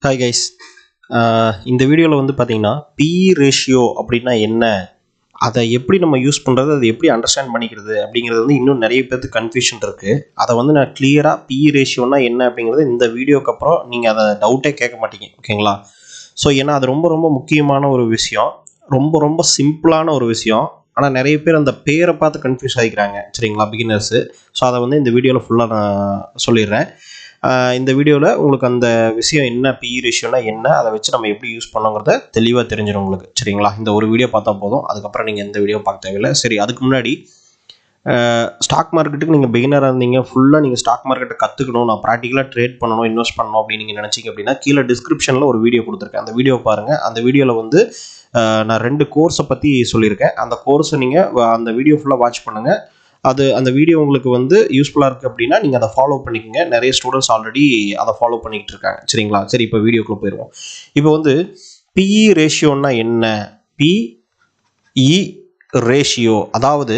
Hi guys. இந்த வீடியோவில் வந்து பார்த்தீங்கன்னா பிஇ ரேஷியோ அப்படின்னா என்ன, அதை எப்படி நம்ம யூஸ் பண்ணுறது, அதை எப்படி அண்டர்ஸ்டாண்ட் பண்ணிக்கிறது அப்படிங்கிறது வந்து இன்னும் நிறைய பேருக்கு கன்ஃபியூஷன் இருக்குது. அதை வந்து நான் கிளியராக பிஇ ரேஷியோனா என்ன அப்படிங்கிறது இந்த வீடியோக்கு அப்புறம் நீங்கள் அதை டவுட்டே கேட்க மாட்டீங்க, ஓகேங்களா? ஸோ ஏன்னா அது ரொம்ப ரொம்ப முக்கியமான ஒரு விஷயம், ரொம்ப ரொம்ப சிம்பிளான ஒரு விஷயம். ஆனால் நிறைய பேர் அந்த பேரை பார்த்து கன்ஃபியூஸ் ஆகிக்கிறாங்க, சரிங்களா, பிகினர்ஸு. ஸோ அதை வந்து இந்த வீடியோவில் ஃபுல்லாக நான் சொல்லிடுறேன். இந்த வீடியோவில் உங்களுக்கு அந்த விஷயம் என்ன, பிஇ ரேஷியோனா என்ன, அதை வச்சு நம்ம எப்படி யூஸ் பண்ணோங்கிறத தெளிவாக தெரிஞ்சிடும் உங்களுக்கு, சரிங்களா? இந்த ஒரு வீடியோ பார்த்தா போதும், அதுக்கப்புறம் நீங்கள் எந்த வீடியோ பார்க்க தேவையில்லை. சரி, அதுக்கு முன்னாடி ஸ்டாக் மார்க்கெட்டுக்கு நீங்கள் பிகினராக இருந்தீங்க, ஃபுல்லாக நீங்கள் ஸ்டாக் மார்க்கெட்டை கற்றுக்கணும், நான் ப்ராக்டிக்கலாக ட்ரேட் பண்ணணும், இன்வெஸ்ட் பண்ணணும் அப்படின்னு நீங்கள் நினச்சிங்க அப்படின்னா கீழே டிஸ்கிரிப்ஷனில் ஒரு வீடியோ கொடுத்துருக்கேன், அந்த வீடியோ பாருங்கள். அந்த வீடியோவில் வந்து நான் 2 கோர்ஸை பற்றி சொல்லியிருக்கேன். அந்த கோர்ஸை நீங்கள் அந்த வீடியோ ஃபுல்லாக வாட்ச் பண்ணுங்கள். அந்த வீடியோ உங்களுக்கு வந்து யூஸ்ஃபுல்லாக இருக்குது அப்படின்னா நீங்கள் அதை ஃபாலோ பண்ணிக்கோங்க. நிறைய ஸ்டூடெண்ட்ஸ் ஆல்ரெடி அதை ஃபாலோ பண்ணிக்கிட்டு இருக்காங்க, சரிங்களா? சரி, இப்போ வீடியோக்குள்ளே போயிடுவோம். இப்போ வந்து பிஇ ரேஷியோன்னா என்ன? பிஇ ரேஷியோ அதாவது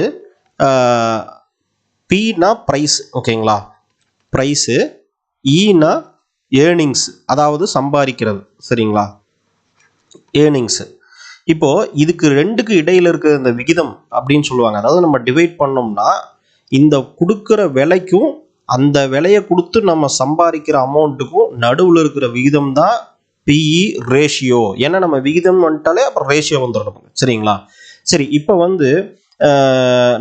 பினா ப்ரைஸ், ஓகேங்களா, ப்ரைஸு, ஈனா ஏர்னிங்ஸ், அதாவது சம்பாதிக்கிறது, சரிங்களா, ஏர்னிங்ஸு. இப்போது இதுக்கு ரெண்டுக்கு இடையில் இருக்கிற இந்த விகிதம் அப்படின்னு சொல்லுவாங்க. அதாவது நம்ம டிவைட் பண்ணோம்னா இந்த கொடுக்குற விலைக்கும் அந்த விலையை கொடுத்து நம்ம சம்பாதிக்கிற அமௌண்ட்டுக்கும் நடுவில் இருக்கிற விகிதம் தான் பிஇ ரேஷியோ. ஏன்னா நம்ம விகிதம் வந்துட்டாலே அப்புறம் ரேஷியோ வந்துடும், சரிங்களா? சரி, இப்போ வந்து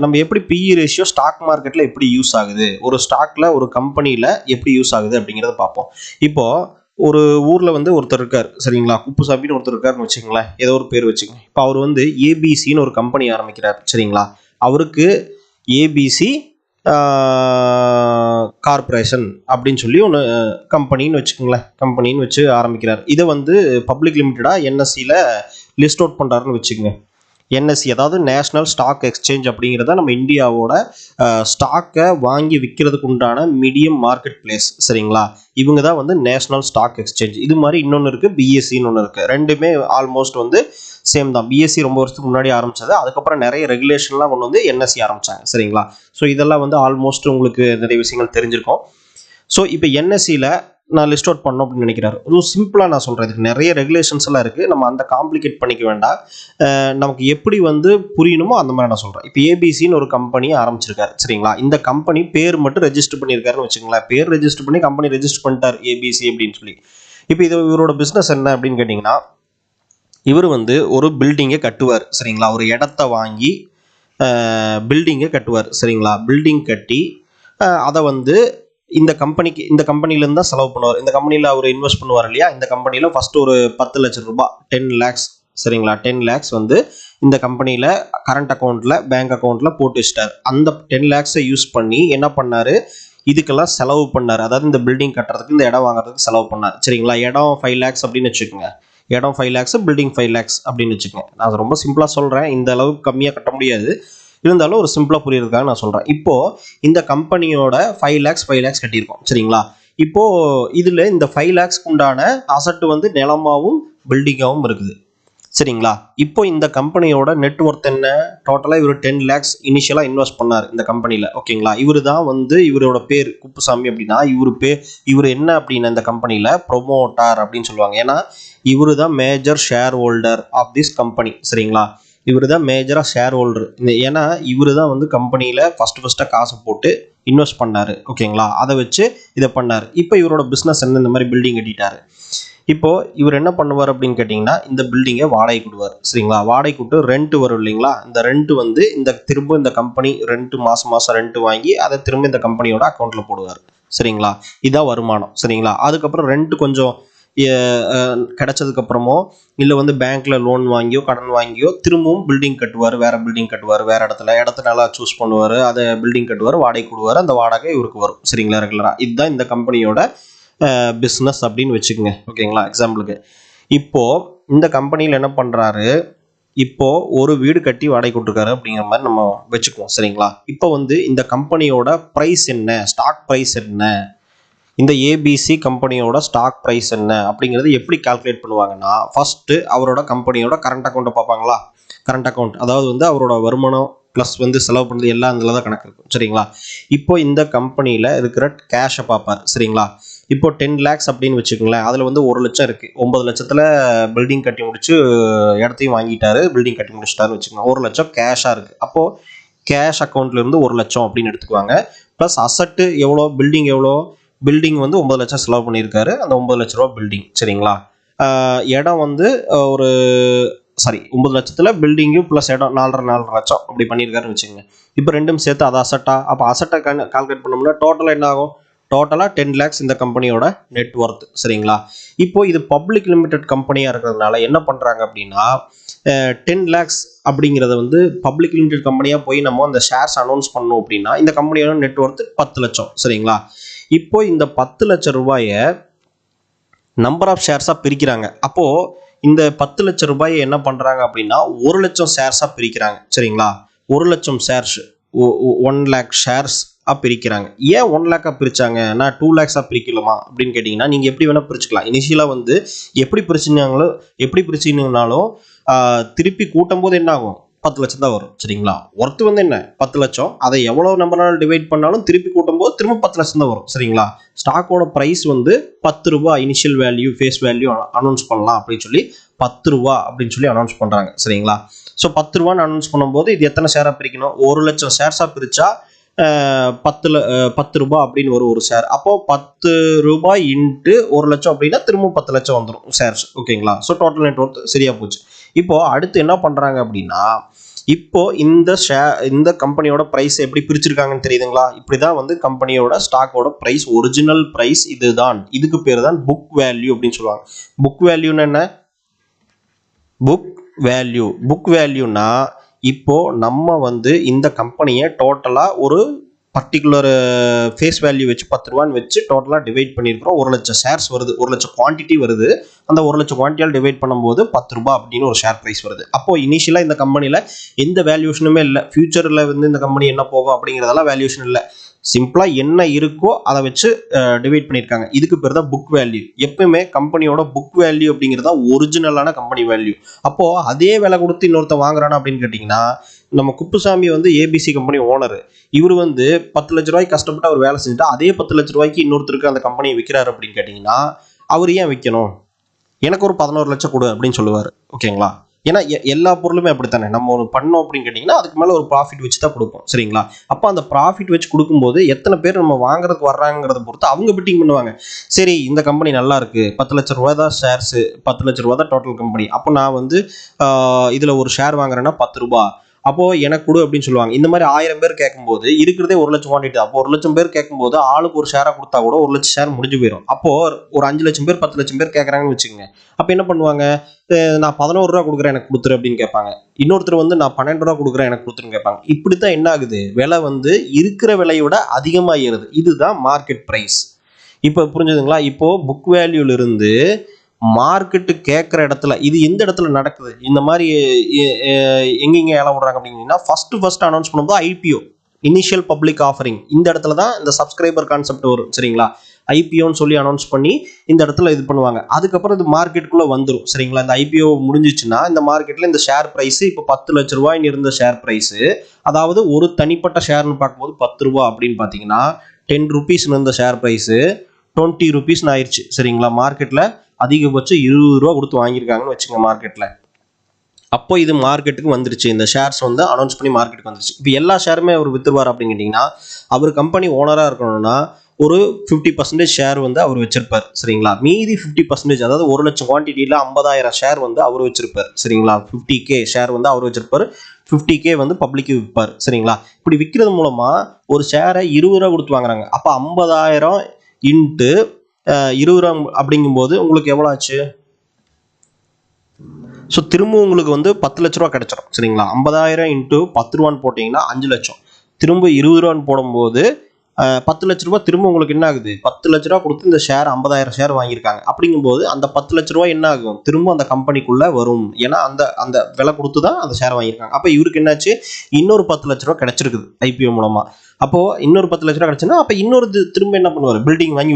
நம்ம எப்படி பிஇ ரேஷியோ ஸ்டாக் மார்க்கெட்டில் எப்படி யூஸ் ஆகுது, ஒரு ஸ்டாக்கில் ஒரு கம்பெனியில் எப்படி யூஸ் ஆகுது அப்படிங்கிறத பார்ப்போம். இப்போது ஒரு ஊரில் வந்து ஒருத்தர் இருக்கார், சரிங்களா, குப்புசாமின்னு ஒருத்தர் இருக்காருன்னு வச்சுங்களேன், ஏதோ ஒரு பேர் வச்சுக்கோங்க. இப்போ அவர் வந்து ஏபிசின்னு ஒரு கம்பெனி ஆரம்பிக்கிறார், சரிங்களா. அவருக்கு ஏபிசி கார்பரேஷன் அப்படின்னு சொல்லி ஒன்று கம்பெனின்னு வச்சுக்கோங்களேன், கம்பெனின்னு வச்சு ஆரம்பிக்கிறார். இதை வந்து பப்ளிக் லிமிட்டடாக என்எஸ்சியில் லிஸ்ட் அவுட் பண்ணுறாருன்னு வச்சுக்கோங்க. என்எஸ்சி அதாவது நேஷ்னல் ஸ்டாக் எக்ஸ்சேஞ்ச் அப்படிங்கிறத நம்ம இந்தியாவோட ஸ்டாக்கை வாங்கி விற்கிறதுக்கு உண்டான மீடியம் மார்க்கெட் பிளேஸ், சரிங்களா. இவங்க தான் வந்து நேஷ்னல் ஸ்டாக் எக்ஸ்சேஞ்ச். இது மாதிரி இன்னொன்று இருக்குது, பிஎஸ்சின்னு ஒன்று இருக்குது. ரெண்டுமே ஆல்மோஸ்ட் வந்து சேம் தான். பிஎஸ்சி ரொம்ப வருஷத்துக்கு முன்னாடி ஆரம்பிச்சது, அதுக்கப்புறம் நிறைய ரெகுலேஷன்லாம் கொண்டு வந்து என்எஸ்சி ஆரம்பித்தாங்க, சரிங்களா. ஸோ இதெல்லாம் வந்து ஆல்மோஸ்ட் உங்களுக்கு நிறைய விஷயங்கள் தெரிஞ்சிருக்கும். ஸோ இப்போ என்எஸ்சியில் நான் லிஸ்ட் அவுட் பண்ணோம் அப்படின்னு நினைக்கிறாரு. அதுவும் சிம்பிளாக நான் சொல்கிறேன், இதுக்கு நிறைய ரெகுலேஷன்ஸ் எல்லாம் இருக்குது, நம்ம அந்த காம்ப்ளிகேட் பண்ணிக்க வேண்டாம். நமக்கு எப்படி வந்து புரியணுமோ அந்த மாதிரி நான் சொல்கிறேன். இப்போ ஏபிசின்னு ஒரு கம்பெனியை ஆரம்பிச்சிருக்காரு, சரிங்களா. இந்த கம்பெனி பேர் மட்டும் ரெஜிஸ்டர் பண்ணியிருக்காருன்னு வச்சுங்களேன். பேர் ரெஜிஸ்டர் பண்ணி கம்பெனி ரெஜிஸ்டர் பண்ணிட்டார் ஏபிசி அப்படின்னு சொல்லி. இப்போ இது இவரோட பிஸ்னஸ் என்ன அப்படின்னு கேட்டிங்கன்னா, இவர் வந்து ஒரு பில்டிங்கை கட்டுவார், சரிங்களா. ஒரு இடத்த வாங்கி பில்டிங்கை கட்டுவார், சரிங்களா. பில்டிங் கட்டி அதை வந்து இந்த கம்பெனிலேருந்து தான் செலவு பண்ணுவார். இந்த கம்பெனியில் அவர் இன்வெஸ்ட் பண்ணுவார் இல்லையா, இந்த கம்பெனியில் ஃபஸ்ட்டு ஒரு 10 லட்சம் ரூபாய், 10 lakhs, சரிங்களா. 10 lakhs வந்து இந்த கம்பெனியில் கரண்ட் அக்கௌண்ட்டில், பேங்க் அக்கௌண்ட்டில் போட்டு வச்சிட்டார். அந்த 10 lakhs யூஸ் பண்ணி என்ன பண்ணார், இதுக்கெல்லாம் செலவு பண்ணார். அதாவது இந்த பில்டிங் கட்டுறதுக்கு, இந்த இடம் வாங்குறதுக்கு செலவு பண்ணார், சரிங்களா. இடம் 5 lakhs அப்படின்னு வச்சுக்கோங்க. இடம் 5 lakhs, பில்டிங் 5 lakhs அப்படின்னு வச்சுக்கோங்க. நான் ரொம்ப சிம்பிளாக சொல்கிறேன், இந்த அளவுக்கு கம்மியாக கட்ட முடியாது, இருந்தாலும் ஒரு சிம்பிளாக புரியறதுக்காக நான் சொல்கிறேன். இப்போது இந்த கம்பெனியோட 5 lakhs கட்டியிருக்கோம், சரிங்களா. இப்போது இதில் இந்த 5 lakhsக்கு உண்டான அசட்டு வந்து நிலமாகவும் பில்டிங்காகவும் இருக்குது, சரிங்களா. இப்போ இந்த கம்பெனியோட நெட்ஒர்த் என்ன, டோட்டலாக இவர் 10 lakhs இனிஷியலாக இன்வெஸ்ட் பண்ணார் இந்த கம்பெனியில், ஓகேங்களா. இவர் தான் வந்து இவரோட பேர் குப்புசாமி அப்படின்னா, இவர் என்ன அப்படின்னா இந்த கம்பெனியில் ப்ரொமோட்டர் அப்படின்னு சொல்லுவாங்க. ஏன்னா இவர் தான் major shareholder of this company, சரிங்களா. இவர் தான் மேஜராக ஷேர் ஹோல்டர். இவர் தான் வந்து கம்பெனியில் ஃபஸ்ட்டாக காசை போட்டு இன்வெஸ்ட் பண்ணார், ஓகேங்களா. அதை வச்சு இதை பண்ணார். இப்போ இவரோட பிஸ்னஸ் என்ன, இந்த மாதிரி பில்டிங் கட்டிட்டார். இப்போது இவர் என்ன பண்ணுவார் அப்படின்னு கேட்டிங்கன்னா, இந்த பில்டிங்கை வாடகை கொடுவார், சரிங்களா. வாடகை கொடுத்து ரெண்ட் வரும் இல்லைங்களா, இந்த ரெண்ட் வந்து திரும்ப இந்த கம்பெனி ரெண்ட் மாதம் ரெண்ட் வாங்கி அதை திரும்ப இந்த கம்பெனியோட அக்கௌண்ட்டில் போடுவார், சரிங்களா. இதுதான் வருமானம், சரிங்களா. அதுக்கப்புறம் ரெண்ட் கொஞ்சம் கிடைச்சதுக்கப்புறமோ இல்லை வந்து பேங்க்கில் லோன் வாங்கியோ கடன் வாங்கியோ திரும்பவும் பில்டிங் கட்டுவார், வேறு பில்டிங் கட்டுவார், வேறு இடத்த நல்லா சூஸ் பண்ணுவார், அதை பில்டிங் கட்டுவார், வாடகை கொடுவார், அந்த வாடகை இவருக்கு வரும், சரிங்களா, ரெகுலராக. இதுதான் இந்த கம்பெனியோட பிஸ்னஸ் அப்படின்னு வச்சுக்கோங்க, ஓகேங்களா, எக்ஸாம்பிளுக்கு. இப்போது இந்த கம்பெனியில் என்ன பண்ணுறாரு, இப்போது ஒரு வீடு கட்டி வாடகை கொடுத்துருக்காரு அப்படிங்கிற மாதிரி நம்ம வச்சுக்குவோம், சரிங்களா. இப்போ வந்து இந்த கம்பெனியோட ப்ரைஸ் என்ன, ஸ்டாக் ப்ரைஸ் என்ன, இந்த ஏபிசி கம்பெனியோட ஸ்டாக் ப்ரைஸ் என்ன அப்படிங்கிறது எப்படி கால்குலேட் பண்ணுவாங்கன்னா, ஃபஸ்ட்டு அவரோட கம்பெனியோட கரண்ட் அக்கௌண்ட்டை பார்ப்பாங்களா. கரண்ட் அக்கௌண்ட் அதாவது வந்து அவரோட வருமானம் ப்ளஸ் வந்து செலவு பண்ணுறது எல்லாம் அதில் தான் கணக்கு இருக்கும், சரிங்களா. இப்போ இந்த கம்பெனியில் இருக்கிற கேஷை பார்ப்பார், சரிங்களா. இப்போ 10 lakhs அப்படின்னு வச்சுக்கோங்களேன். அதில் வந்து 1 லட்சம் இருக்குது. 9 லட்சத்தில் பில்டிங் கட்டி முடிச்சு இடத்தையும் வாங்கிட்டாரு, பில்டிங் கட்டி முடிச்சிட்டாருன்னு வச்சுக்கோங்க. 1 லட்சம் கேஷாக இருக்குது. அப்போது கேஷ் அக்கௌண்ட்லேருந்து 1 லட்சம் அப்படின்னு எடுத்துக்குவாங்க. ப்ளஸ் அசட்டு எவ்வளோ, பில்டிங் எவ்வளோ, பில்டிங் வந்து 9 லட்சம் செலவு பண்ணியிருக்காரு. அந்த 9 லட்ச ரூபா பில்டிங், சரிங்களா. இடம் வந்து ஒரு 9 லட்சத்தில் பில்டிங்கு ப்ளஸ் இடம் 4.5 லட்சம் அப்படி பண்ணியிருக்காருன்னு வச்சுக்கோங்க. இப்போ ரெண்டும் சேர்த்து அது அசட்டா. அப்போ அசட்டை கால்குலேட் பண்ணோம்னா டோட்டலாக என்ன ஆகும்? டோட்டலாக 10 lakhs இந்த கம்பெனியோட நெட் ஒர்த், சரிங்களா. இப்போ இது பப்ளிக் லிமிடெட் கம்பெனியாக இருக்கிறதுனால என்ன பண்ணுறாங்க அப்படின்னா 10 lakhs அப்படிங்கிறத வந்து பப்ளிக் லிமிடெட் கம்பெனியாக போய் நம்ம அந்த ஷேர்ஸ் அனௌன்ஸ் பண்ணோம் அப்படின்னா இந்த கம்பெனியோட நெட் ஒர்த் 10 லட்சம், சரிங்களா. இப்போ இந்த 10 லட்சம் ரூபாயை நம்பர் ஆஃப் ஷேர்ஸாக பிரிக்கிறாங்க. அப்போது இந்த 10 லட்சம் ரூபாயை என்ன பண்ணுறாங்க அப்படின்னா 1 லட்சம் ஷேர்ஸாக பிரிக்கிறாங்க, சரிங்களா. 1 லட்சம் ஷேர்ஸ் 1 lakh ஷேர்ஸ் பிரிக்கிறாங்க. ஏன் 1 lakh பிரிச்சாங்க? நான் 2 lakhs பிரிக்கலாமா அப்படின்னு கேட்டிங்கன்னா நீங்கள் எப்படி வேணால் பிரிச்சுக்கலாம். இனிஷியலாக வந்து எப்படி பிரிச்சிங்கனாலும் திருப்பி கூட்டும் போது என்ன ஆகும்? 10 லட்சம் தான் வரும், சரிங்களா. ஒர்த்து வந்து என்ன? 10 லட்சம். அதை எவ்வளோ நம்பரால் டிவைட் பண்ணாலும் திருப்பி கூட்டும் போது திரும்ப 10 லட்சம் தான் வரும், சரிங்களா. ஸ்டாக்கோட ப்ரைஸ் வந்து 10 ரூபா initial value, face value announce பண்ணலாம் அப்படின்னு சொல்லி 10 ரூபா அப்படின்னு சொல்லி அனௌன்ஸ் பண்ணுறாங்க, சரிங்களா. ஸோ 10 ரூபான்னு அனௌன்ஸ் பண்ணும்போது இது எத்தனை ஷேராக பிரிக்கணும்? 1 லட்சம் ஷேர்ஸாக பிரித்தா 10 ரூபாய் அப்படின்னு ஒரு ஷேர். அப்போ 10 ரூபாய் இன்ட்டு 1 லட்சம் அப்படின்னா திரும்ப 10 லட்சம் வந்துடும் ஷேர்ஸ், ஓகேங்களா. ஸோ டோட்டல் நெட் ஒர்த் சரியா போச்சு. இப்போ அடுத்து என்ன பண்றாங்க அப்படின்னா இப்போ இந்த கம்பெனியோட பிரைஸ் எப்படி பிரிச்சிருக்காங்கன்னு தெரியுதுங்களா. இப்படிதான் வந்து கம்பெனியோட ஸ்டாக்கோட பிரைஸ், ஒரிஜினல் பிரைஸ் இதுதான். இதுக்கு பேர் தான் புக் வேல்யூ அப்படின்னு சொல்லுவாங்க. புக் வேல்யூன்னு என்ன? புக் வேல்யூனா இப்போ நம்ம வந்து இந்த கம்பெனியை டோட்டலாக ஒரு பர்டிகுலர் ஃபேஸ் வேல்யூ வச்சு 10 ரூபான்னு வச்சு டோட்டலாக டிவைட் பண்ணியிருக்கிறோம். 1 லட்சம் ஷேர்ஸ் வருது, 1 லட்சம் குவான்டிட்டி வருது. அந்த 1 லட்சம் குவான்டிட்டியால் டிவைட் பண்ணும்போது 10 ரூபாய் அப்படின்னு ஒரு ஷேர் ப்ரைஸ் வருது. அப்போ இனிஷியலாக இந்த கம்பெனியில் எந்த வேல்யூஷனுமே இல்லை. ஃபியூச்சரில் வந்து இந்த கம்பெனி என்ன போகும் அப்படிங்கிறதெல்லாம் வேல்யூஷன் இல்லை. சிம்பிளாக என்ன இருக்கோ அதை வச்சு டிவைட் பண்ணியிருக்காங்க. இதுக்கு பேர் தான் புக் வேல்யூ. எப்பவுமே கம்பெனியோட புக் வேல்யூ அப்படிங்கிறதா ஒரிஜினலான கம்பெனி வேல்யூ. அப்போது அதே விலை கொடுத்து இன்னொருத்தன் வாங்குறானா அப்படின்னு கேட்டிங்கன்னா, நம்ம குப்புசாமி வந்து ஏபிசி கம்பெனி ஓனர். இவர் வந்து 10 லட்ச ரூபாய்க்கு கஷ்டப்பட்டு அவர் வேலை செஞ்சுட்டு அதே 10 லட்ச ரூபாய்க்கு இன்னொருத்தருக்கு அந்த கம்பெனியை விற்கிறாரு அப்படின்னு கேட்டிங்கன்னா, அவர் ஏன் விற்கணும்? எனக்கு ஒரு 11 லட்சம் கொடு அப்படின்னு சொல்லுவார், ஓகேங்களா. ஏன்னா எல்லா பொருளுமே அப்படித்தானே. நம்ம ஒன்று பண்ணோம் அப்படின்னு கேட்டிங்கன்னா அதுக்கு மேலே ஒரு ப்ராஃபிட் வச்சு தான் கொடுப்போம், சரிங்களா. அப்போ அந்த ப்ராஃபிட் வச்சு கொடுக்கும்போது எத்தனை பேர் நம்ம வாங்குறதுக்கு வர்றாங்கிறத பொறுத்து அவங்க பிட்டிங் பண்ணுவாங்க. சரி, இந்த கம்பெனி நல்லா இருக்கு, 10 லட்ச ரூபா தான் ஷேர்ஸு, 10 லட்ச ரூபா தான் டோட்டல் கம்பெனி. அப்போ நான் வந்து இதில் ஒரு ஷேர் வாங்குறேன்னா 10 ரூபா, அப்போது எனக்கு கொடு அப்படின்னு சொல்லுவாங்க. இந்த மாதிரி 1000 பேர் கேட்கும்போது இருக்கிறதே 1 லட்சம் குவான்டிட்டி. அப்போ 1 லட்சம் பேர் கேட்கும்போது ஆளுக்கு ஒரு ஷேராக கொடுத்தா கூட 1 லட்சம் ஷேர் முடிஞ்சு போயிடும். அப்போது ஒரு 5 லட்சம் பேர் 10 லட்சம் பேர் கேட்குறாங்கன்னு வச்சுக்கோங்க. அப்போ என்ன பண்ணுவாங்க? நான் 11 ரூபா கொடுக்குறேன் எனக்கு கொடுத்துரு அப்படின்னு கேட்பாங்க. இன்னொருத்தர் வந்து நான் 12 ரூபா கொடுக்குறேன் எனக்கு கொடுத்துருன்னு கேட்பாங்க. இப்படி தான் என்ன ஆகுது? விலை வந்து இருக்கிற விலையை விட அதிகமாக ஏறுது. இதுதான் மார்க்கெட் ப்ரைஸ். இப்போ புரிஞ்சுதுங்களா? இப்போது புக் வேல்யூலிருந்து மார்க்கெட்டு கேட்குற இடத்துல இது எந்த இடத்துல நடக்குது? இந்த மாதிரி எங்கெங்கே ஏலம் விடுறாங்க அப்படிங்கன்னா, ஃபர்ஸ்ட் அனௌன்ஸ் பண்ணும்போது ஐபிஓ, இனிஷியல் பப்ளிக் ஆஃபரிங். இந்த இடத்துல தான் இந்த சப்ஸ்கிரைபர் கான்செப்ட் வரும், சரிங்களா. ஐபிஓன்னு சொல்லி அனௌன்ஸ் பண்ணி இந்த இடத்துல இது பண்ணுவாங்க. அதுக்கப்புறம் இது மார்க்கெட்டுக்குள்ளே வந்துடும், சரிங்களா. இந்த ஐபிஓ முடிஞ்சிச்சுன்னா இந்த மார்க்கெட்டில் இந்த ஷேர் ப்ரைஸு இப்போ 10 லட்ச ரூபாய்னு இருந்த ஷேர் ப்ரைஸு, அதாவது ஒரு தனிப்பட்ட ஷேர்னு பார்க்கும்போது 10 ரூபா அப்படின்னு பார்த்தீங்கன்னா 10 ருபீஸ்னு இருந்த ஷேர் ப்ரைஸு 20 ருபீஸ்னு ஆயிடுச்சு, சரிங்களா. மார்க்கெட்டில் அதிகபட்சம் 20 ரூபா கொடுத்து வாங்கியிருக்காங்கன்னு வச்சுங்க மார்க்கெட்டில். அப்போ இது மார்க்கெட்டுக்கு வந்துருச்சு. இந்த ஷேர்ஸ் வந்து அனௌன்ஸ் பண்ணி மார்க்கெட்டுக்கு வந்துருச்சு. இப்போ எல்லா ஷேருமே அவர் வித்துருவார் அப்படின்னு கேட்டிங்கன்னா, அவர் கம்பெனி ஓனராக இருக்கணும்னா ஒரு 50% ஷேர் வந்து அவர் வச்சிருப்பார், சரிங்களா. மீதி 50%, அதாவது 1 லட்சம் குவான்டிட்டியில் 50,000 ஷேர் வந்து அவர் வச்சிருப்பார், சரிங்களா. 50K ஷேர் வந்து அவர் வச்சிருப்பார், 50K வந்து பப்ளிக்கு விற்பார், சரிங்களா. இப்படி விற்கிறது மூலமாக ஒரு ஷேரை 20 ரூபா கொடுத்து வாங்குறாங்க. அப்போ 50,000 இன்ட்டு 20 ரூபா அப்படிங்கும்போது உங்களுக்கு எவ்வளோ ஆச்சு? ஸோ திரும்ப உங்களுக்கு வந்து 10 லட்ச ரூபா கிடைச்சிடும், சரிங்களா. 50,000 இன்ட்டு 10 ரூபான்னு போட்டிங்கன்னா 5 லட்சம். திரும்ப 20 ரூபான்னு போடும்போது 10 லட்ச ரூபா திரும்ப உங்களுக்கு என்ன ஆகுது? 10 லட்ச ரூபா கொடுத்து இந்த ஷேர் 50,000 ஷேர் வாங்கியிருக்காங்க. அப்படிங்கும்போது அந்த 10 லட்ச ரூபா என்ன ஆகும்? திரும்ப அந்த கம்பெனிக்குள்ளே வரும். ஏன்னா அந்த விலை கொடுத்து தான் அந்த ஷேர் வாங்கியிருக்காங்க. அப்போ இவருக்கு என்னாச்சு? இன்னொரு 10 லட்ச ரூபா கிடைச்சிருக்குது ஐபிஓ மூலமாக. அப்போது இன்னொரு 10 லட்ச ரூபா கிடச்சுன்னா அப்போ இன்னொரு திரும்ப என்ன பண்ணுவார்? பில்டிங் வாங்கி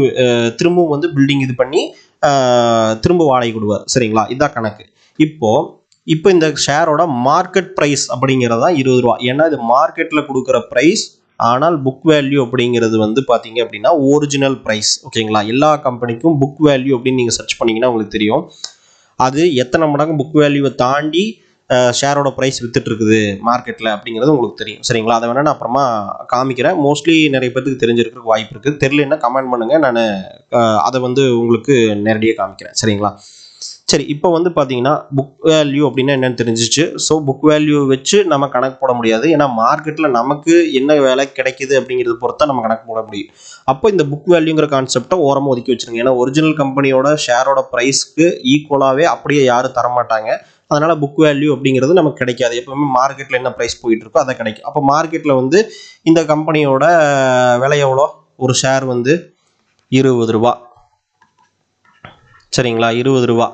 திரும்பவும் வந்து பில்டிங் இது பண்ணி திரும்ப வாடகை கொடுவார், சரிங்களா. இதுதான் கணக்கு. இப்போ இந்த ஷேரோட மார்க்கெட் ப்ரைஸ் அப்படிங்கிறதா 20 ரூபா. ஏன்னா இது மார்க்கெட்டில் கொடுக்குற ப்ரைஸ் ஆனால் புக் வேல்யூ அப்படிங்கிறது வந்து பார்த்தீங்க அப்படின்னா ஒரிஜினல் ப்ரைஸ். ஓகேங்களா, எல்லா கம்பெனிக்கும் புக் வேல்யூ அப்படின்னு நீங்கள் சர்ச் பண்ணிங்கன்னா உங்களுக்கு தெரியும் அது எத்தனை மடங்கு புக் வேல்யூவை தாண்டி ஷேரோட ப்ரைஸ் வித்துட்டு இருக்குது மார்க்கெட்டில் அப்படிங்கிறது உங்களுக்கு தெரியும். சரிங்களா, அதை வேணால் நான் அப்புறமா காமிக்கிறேன். மோஸ்ட்லி நிறைய பேருக்கு தெரிஞ்சிருக்கிறதுக்கு வாய்ப்பு இருக்குது. தெரியலன்னா கமெண்ட் பண்ணுங்கள், நான் அதை வந்து உங்களுக்கு நேரடியாக காமிக்கிறேன். சரிங்களா, சரி, இப்போ வந்து பார்த்தீங்கன்னா புக் வேல்யூ அப்படின்னா என்னென்னு தெரிஞ்சிச்சு. ஸோ புக் வேல்யூ வச்சு நம்ம கணக்கு போட முடியாது. ஏன்னா மார்க்கெட்டில் நமக்கு என்ன வேலை கிடைக்குது அப்படிங்கிறது பொறுத்தா நம்ம கணக்கு போட முடியும். அப்போ இந்த புக் வேல்யூங்கிற கான்செப்டை ஓரமாக ஒதுக்கி வச்சுருங்க. ஏன்னா ஒரிஜினல் கம்பெனியோட ஷேரோட ப்ரைஸ்க்கு ஈக்குவலாகவே அப்படியே யாரும் தரமாட்டாங்க. அதனால் புக் வேல்யூ அப்படிங்கிறது நமக்கு கிடைக்காது. எப்பவுமே மார்க்கெட்டில் என்ன ப்ரைஸ் போயிட்டு இருக்கோ அதை கிடைக்கும். அப்போ மார்க்கெட்டில் வந்து இந்த கம்பெனியோட விலை எவ்வளோ? ஒரு ஷேர் வந்து 20 ரூபா. சரிங்களா, 20 ரூபா.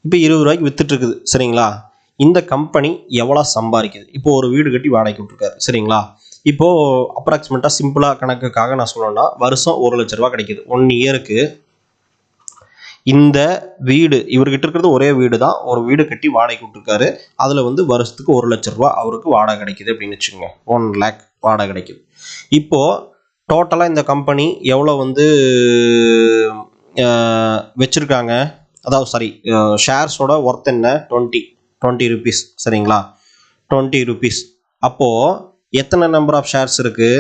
இப்போ 20 ரூபாய்க்கு வித்துட்டு இருக்குது. சரிங்களா, இந்த கம்பெனி எவ்வளோ சம்பாதிக்குது? இப்போ ஒரு வீடு கட்டி வாடகைக்கு விட்டுருக்காரு. சரிங்களா, இப்போது அப்ராக்சிமேட்டாக சிம்பிளாக கணக்குக்காக நான் சொல்லணும்னா வருஷம் 1 லட்ச ரூபா கிடைக்குது. 1 இயருக்கு இந்த வீடு இவர்கிட்ட இருக்கிறது ஒரே வீடு தான். ஒரு வீடு கட்டி வாடகைக்கு விட்டுருக்காரு. அதில் வந்து வருஷத்துக்கு 1 லட்ச ரூபா அவருக்கு வாடகை கிடைக்குது அப்படின்னு வச்சுக்கோங்க. 1 லேக் வாடகை கிடைக்குது. இப்போது டோட்டலாக இந்த கம்பெனி எவ்வளோ வந்து வச்சுருக்காங்க, அதாவது சாரி ஷேர்ஸோட ஒர்த் என்ன? 20 ருபீஸ். சரிங்களா, 20 ருபீஸ். அப்போது எத்தனை நம்பர் ஆஃப் ஷேர்ஸ் இருக்குது?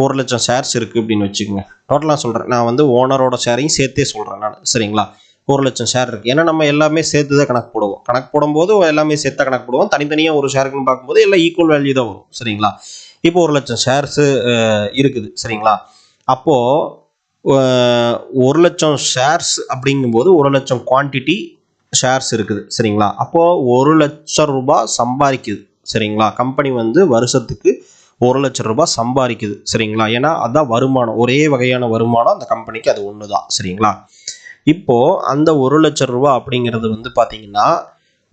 1 லட்சம் ஷேர்ஸ் இருக்குது அப்படின்னு வச்சுக்கோங்க. டோட்டலாக சொல்கிறேன், நான் வந்து ஓனரோட ஷேரையும் சேர்த்தே சொல்கிறேன் நான். சரிங்களா, 1 லட்சம் ஷேர் இருக்குது. ஏன்னா நம்ம எல்லாமே சேர்த்து தான் கணக்கு போடுவோம். கணக்கு போடும்போது எல்லாமே சேர்த்தா கணக்கு போடுவோம். தனித்தனியாக ஒரு ஷேருக்குன்னு பார்க்கும்போது எல்லாம் ஈக்குவல் வேல்யூ தான் வரும். சரிங்களா, இப்போ 1 லட்சம் ஷேர்ஸு இருக்குது. சரிங்களா, அப்போது 1 லட்சம் ஷேர்ஸ் அப்படிங்கும்போது 1 லட்சம் குவான்டிட்டி ஷேர்ஸ் இருக்குது. சரிங்களா, அப்போது 1 லட்சம் ரூபாய் சம்பாதிக்குது. சரிங்களா, கம்பெனி வந்து வருஷத்துக்கு 1 லட்சம் ரூபாய் சம்பாதிக்குது. சரிங்களா, ஏன்னா அதுதான் வருமானம். ஒரே வகையான வருமானம் அந்த கம்பெனிக்கு, அது ஒன்று தான். சரிங்களா, இப்போது அந்த 1 லட்சம் ரூபாய் அப்படிங்கிறது வந்து பார்த்தீங்கன்னா